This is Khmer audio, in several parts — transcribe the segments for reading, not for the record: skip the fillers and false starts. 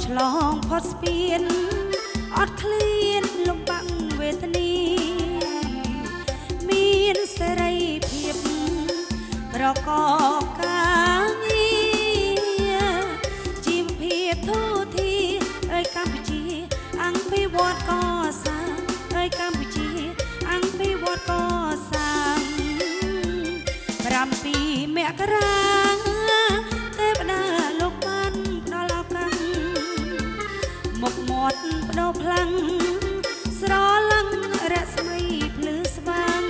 ឆ្លងផុតស្ពានអត់ឃ្លានលំបាំងវេទនីមានសេរីភាពប្រកបការងារជីវភាពទូធីអើយកម្ពុជាអង្គភិវឌ្ឍកសាងអើយកម្ពុជាអង្គភិវឌ្ឍកសាង7 មករាទេវតាលោកបានផ្ដល់ឱកាសមុខមាត់បដូរផ្លាំងស្រឡឹងរស្មីភ្លឺស្វាង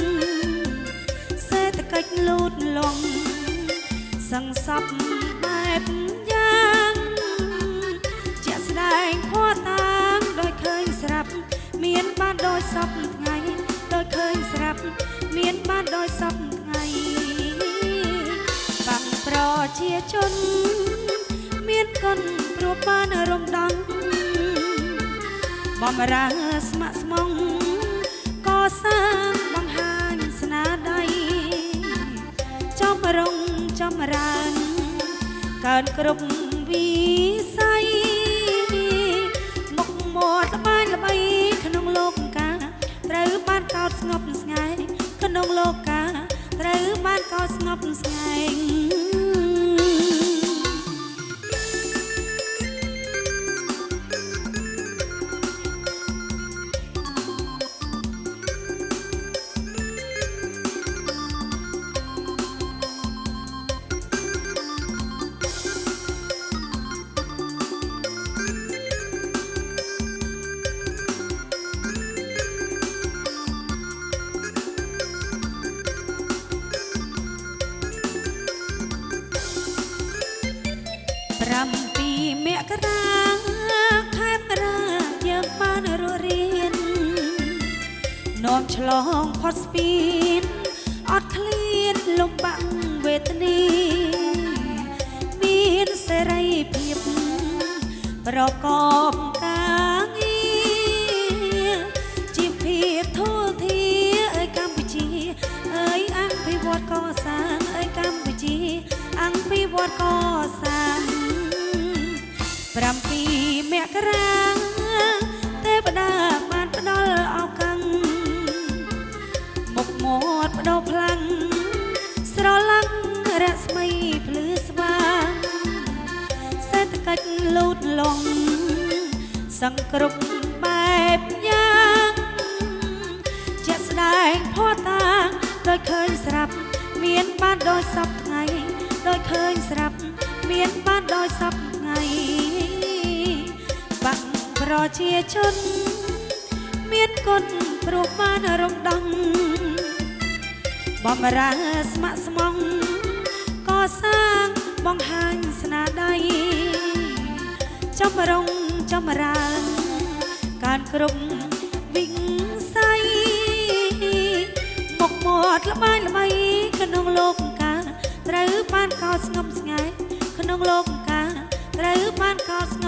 សេដ្ឋកិច្ចលូតលំសង្ស័ព្ទបែបយ៉ាងជាក់ស្ដែងភ័ស្តុតាងដោយឃើញស្រាប់មានបានដោយសពថ្ងៃដោយឃើញស្រាប់មានបានដោយសពថ្ងៃបាំងប្រជាជនមានគុណព្រោះបានរំដងបំរើស្ម័គ្រស្មងកសាងបង្ហាញស្នាដៃចំរងចម្រើនកើនគ្រប់វិស័យមុខមាត់ល្បាញល្បីក្នុងលោកកាត្រូវបានកោតស្ងប់ស្ងាយក្នុងលោកកាត្រូវបានកោតស្ងប់ស្ងាយ7 មករាខែប្រាយើងបានរស់រៀននាំឆ្លងផុតស្ពានអត់ឃ្លានលំបាំងវេទនីមានសេរីភាពប្រកបការងារជីវភាពទូធីអើយកម្ពុជាអើយអង្គភិវឌ្ឍកសាងអើយកម្ពុជាអង្គភិវឌ្ឍកសាង7 មករាទេវតាបានផ្ដល់ឱកាសមុខមាត់បដូរផ្លាំងស្រឡឹងរស្មីភ្លឺស្វាងសេដ្ឋកិច្ចលូតលំសង្គ្រប់បែបយ៉ាងជាក់ស្ដែងភ័ស្តុតាងដោយឃើញស្រាប់មានបានដោយសពថ្ងៃដោយឃើញស្រាប់មានបានដោយសពថ្ងៃបាំងប្រជាជនមានគុណព្រោះបានរំដងបំរើស្ម័គ្រស្មងកសាងបង្ហាញស្នាដៃចម្រុងចម្រើនកើនគ្រប់វិស័យមុខមាត់ល្បាញល្បីក្នុងលោកកាត្រូវបានកោតស្ងប់ស្ងាយក្នុងលោកកាត្រូវបានកោតស្ង